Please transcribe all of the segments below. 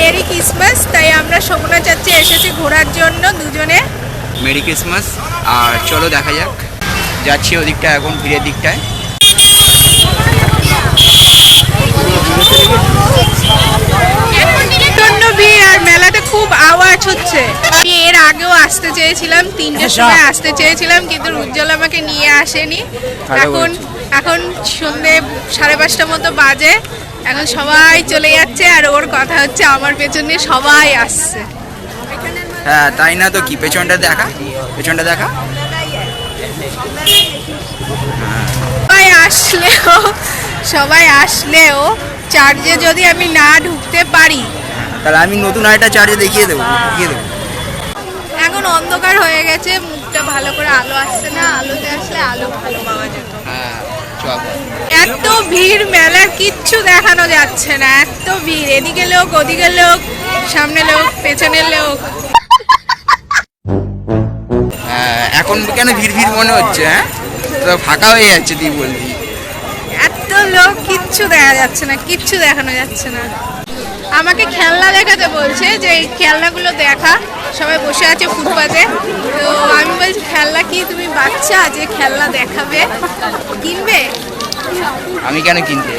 Merry Christmas. তাই আমরা শোভনা চাচ্ছি এসেছি ঘোরার জন্য দুজনে। Merry Christmas. আর চলো দেখা যাক, যাচ্ছি ওদিকটা এখন ভিড়ের দিকটায়। প্রচন্ড ভিড় আর মেলাতে খুব আওয়াজ হচ্ছে। আমি এর আগেও আসতে চেয়েছিলাম, 3টের সময় আসতে চেয়েছিলাম, কিন্তু উজ্জ্বল আমাকে নিয়ে আসেনি। এখন সন্ধে 5:30 মতো বাজে, এখন সবাই চলে যাচ্ছে আর ওর কথা হচ্ছে আমার পেছনে সবাই আসছে। হ্যাঁ তাই না তো কি, পেছনটা দেখা, পেছনটা দেখা। সবাই আসলেও চার্জে যদি আমি না ঢুকতে পারি তাহলে আমি নতুন আরেকটা চার্জে দেখিয়ে দেবো। এখন অন্ধকার হয়ে গেছে, মুখটা ভালো করে আলো আসছে না, আলোতে আসলে আলো ভালো পাওয়া যেত। হ্যাঁ চল। এত ভিড়, মেলার কিচ্ছু দেখানো যাচ্ছে না, এত ভিড়, এদিকে লোক ওদিকে লোক, সামনে লোক পেছনের লোক। এখন কেন ভিড় ভিড় মনে হচ্ছে? হ্যাঁ তো ফাঁকা হয়ে যাচ্ছে তুই বলবি। এত লোক, কিচ্ছু দেখা যাচ্ছে না, কিচ্ছু দেখানো যাচ্ছে না। আমাকে খেলনা দেখাতে বলছে যে এই খেলনাগুলো দেখা, সবাই বসে আছে ফুটপাতে। তো আমি বলছি খেলনা কি, তুমি বাচ্চা যে খেলনা দেখাবে, কিনবে? আমি কেন কিনতে?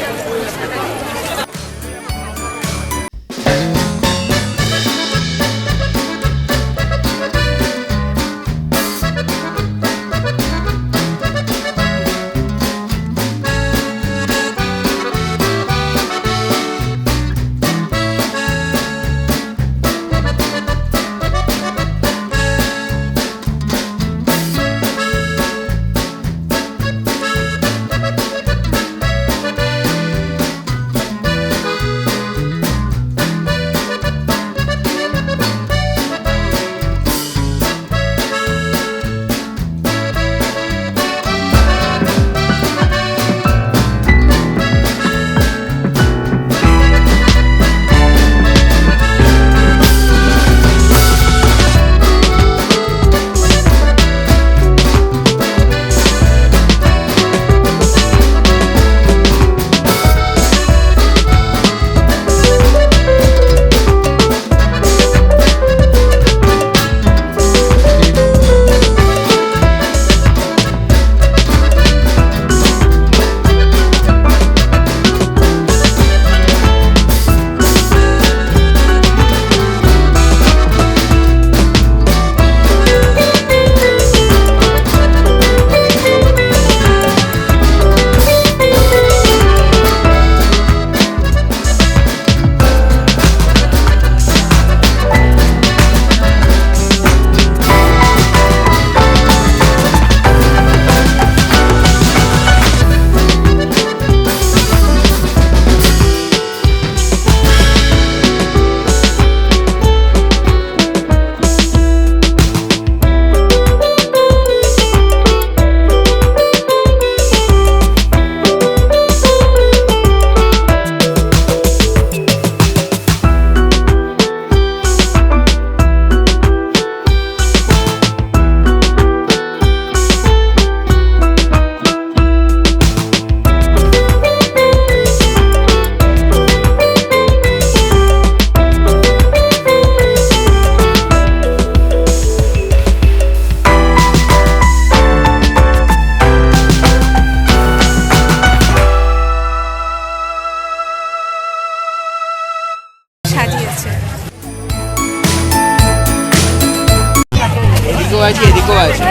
এদিকেও আছে,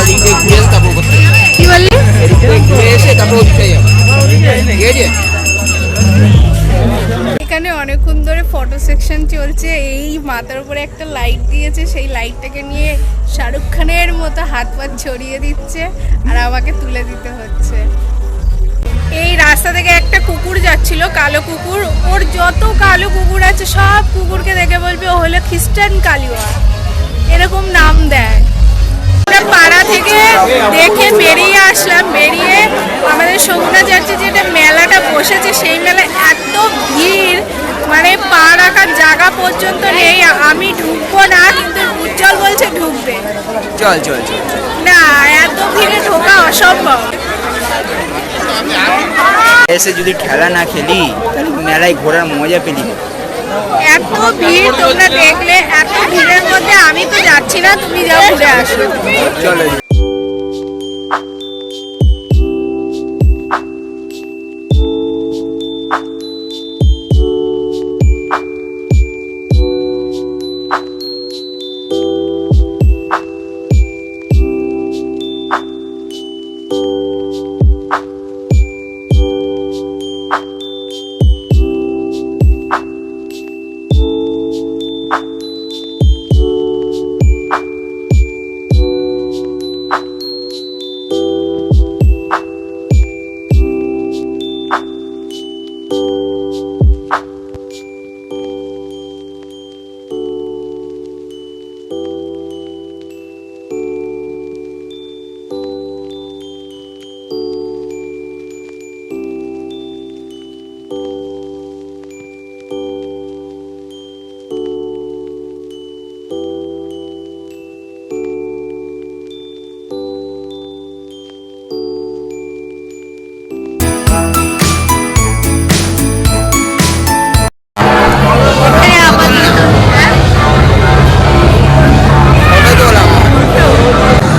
এদিক দিয়ে ঘুরে এসে তারপর করতে হবে। কি বললি? এদিক দিয়ে ঘুরে এসে তারপর ওদিকটাই যাবো, ঠিক আছে? এখানে অনেকক্ষণ ধরে ফটো সেকশন চলছে। এই মাথার উপরে একটা লাইট দিয়েছে, সেই লাইটটাকে নিয়ে শাহরুখ খানের মতো হাত পা ছড়িয়ে দিচ্ছে আর আমাকে তুলে দিতে হচ্ছে। এই রাস্তা থেকে একটা কুকুর যাচ্ছিল, কালো কুকুর। ওর যত কালো কুকুর আছে সব কুকুরকে দেখে বলবে ও হলো খ্রিস্টান কালিওয়া, এরকম নাম দেয়। আমরা পাড়া থেকে দেখে বেরিয়ে আসলাম, বেরিয়ে আমাদের শোভনা চার্চে যেটা মেলাটা বসেছে সেই মেলায় এত ভিড়, মানে পা রাখার জায়গা পর্যন্ত নেই। আমি ঢুকবো না, কিন্তু উজ্জ্বল বলছে ঢুকবে। চল চল চল। না, এত ভিড়ে ঢোকা অসম্ভব। এসে যদি খেলা না খেলি তাহলে মেলায় ঘোরার মজা পেলি। এত এত ভিড় তোমরা দেখলে, এত ভিড়ের মধ্যে আমি তো যাচ্ছি না, তুমি যাও ঘুরে আসো। চলো।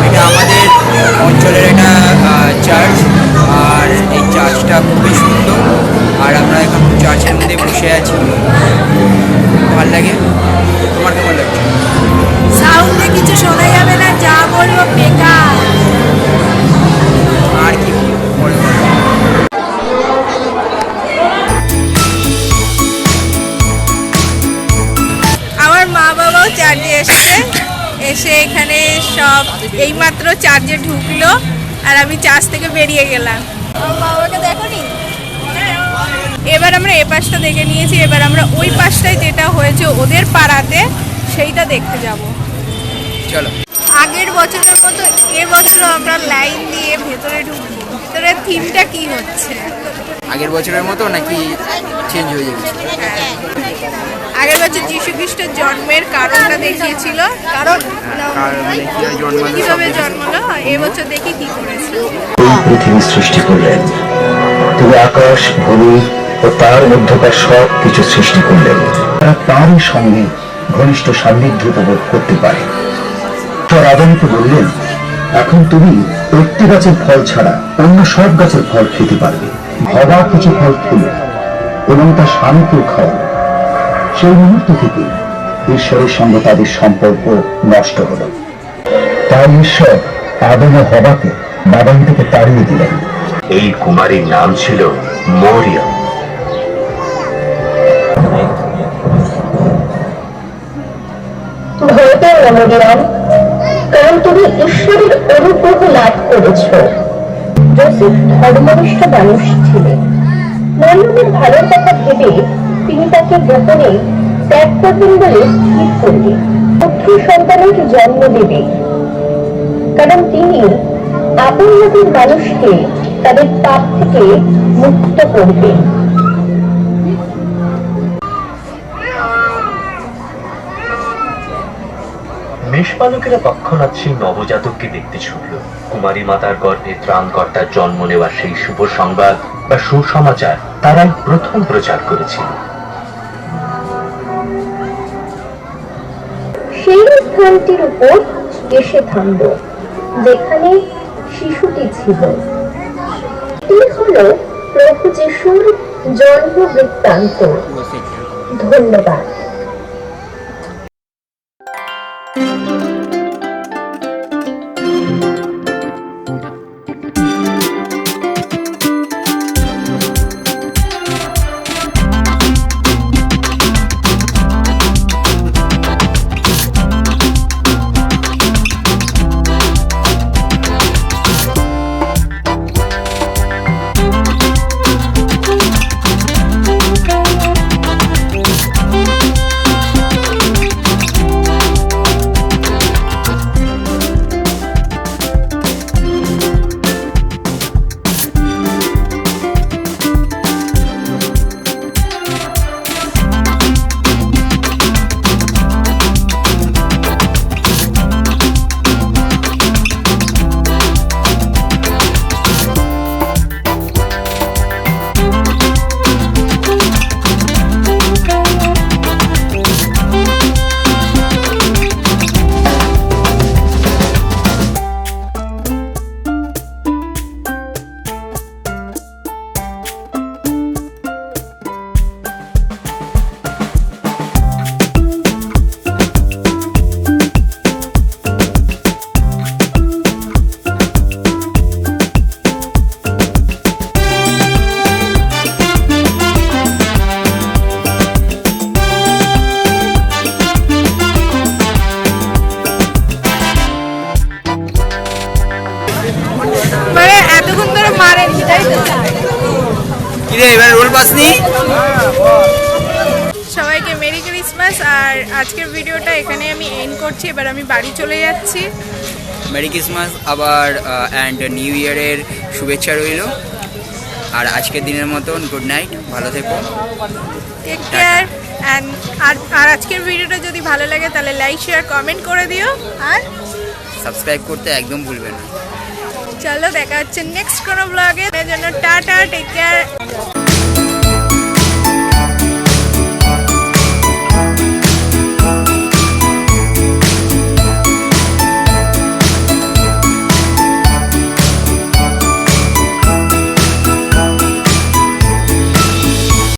এটা আমাদের অঞ্চলের একটা চার্চ, আর এই চার্চটা খুবই সুন্দর। আর আমরা এখন চার্চের মধ্যে বসে আছি, ভালো লাগে। তোমার কেমন লাগছে? সাউন্ডে কিছু শোনা যাবে না, যা বলবো বেকার। আর কি পরে বলবো? আমার মা বাবাও চার্জে এসছে, এসে এখানে সব এইমাত্র চার্জে ঢুকলো, আর আমি চার্জ থেকে বেরিয়ে গেলাম। আমার বাবাকে দেখোনি? এবার আমরা এ পাশটা দেখে নিয়েছি, এবার আমরা ওই পাশটায় যেটা হয়েছে ওদের পাড়াতে সেইটা দেখতে যাব। চলো। আগের বছরের মতো এবছরও আমরা লাইন দিয়ে ভেতরে ঢুকবো। ভেতরের থিমটা কি হচ্ছে? আগের বছরের মতো নাকি চেঞ্জ হয়ে যাবে? আগের বছর যীশু খ্রিস্টের জন্মের কারণটা দেখিয়েছিল, কারণ কিভাবে জন্মলো। এবছর দেখি কি করেছে। এই পৃথিবী সৃষ্টি করলেন, তিনি আকাশ, ভূমি ও তার মধ্যকার সব কিছু সৃষ্টি করলেন। তারা তারই সঙ্গে ঘনিষ্ঠ সান্নিধ্য উপভোগ করতে পারে। তার আদমকে বললেন, এখন তুমি একটি গাছের ফল ছাড়া অন্য সব গাছের ফল খেতে পারবে। হবা কিছু ফল খেলে এবং তার স্বামীকেও খাওয়াবে। সেই মুহূর্ত থেকে ঈশ্বরের সঙ্গে তাদের সম্পর্ক নষ্ট হল। তাই ঈশ্বর আদম ও হবাকে বাগান থেকে তাড়িয়ে দিলেন। এই কুমারীর নাম ছিল মরিয়ম। ভয় পেও না মরিয়ম, কারণ তুমি ঈশ্বরের অনুগ্রহ লাভ করেছ। যোসেফ ধর্মনিষ্ঠ মানুষ ছিলেন। মরিয়মের ভালোর কথা ভেবে তিনি তাকে গোপনে ত্যাগ করবেন বলে স্থির করলেন। পুত্র সন্তানের জন্ম দেবে, কারণ তিনি আপন লোকের মানুষকে তাদের পাপ থেকে মুক্ত করবেন। মেষপালকেরা তৎক্ষণাৎ সেই নবজাতককে দেখতে ছুটল। কুমারী মাতার গর্ভে ত্রাণকর্তার জন্ম নেওয়ার সেই শুভ সংবাদ বা সুসমাচার তারাই প্রথম প্রচার করেছিল। সেই স্থানটির উপর এসে থামল যেখানে শিশুটি ছিল। এটি হলো প্রভু যিশুর জন্ম বৃত্তান্ত। ধন্যবাদ। ক্রিসমাস। আর আজকের ভিডিওটা এখানে আমি এন্ড করছি, এবার আমি বাড়ি চলে যাচ্ছি। মেরি ক্রিসমাস আবার অ্যান্ড নিউ ইয়ারের শুভেচ্ছা রইল। আর আজকের দিনের মতন গুড নাইট, ভালো থেকো, টেক কেয়ার। আর আজকের ভিডিওটা যদি ভালো লাগে তাহলে লাইক শেয়ার কমেন্ট করে দিও, আর সাবস্ক্রাইব করতে একদম ভুলবেন না। চলো দেখা হচ্ছে নেক্সট কোনো ব্লগে। তার জন্য টাটা, টেক কেয়ার।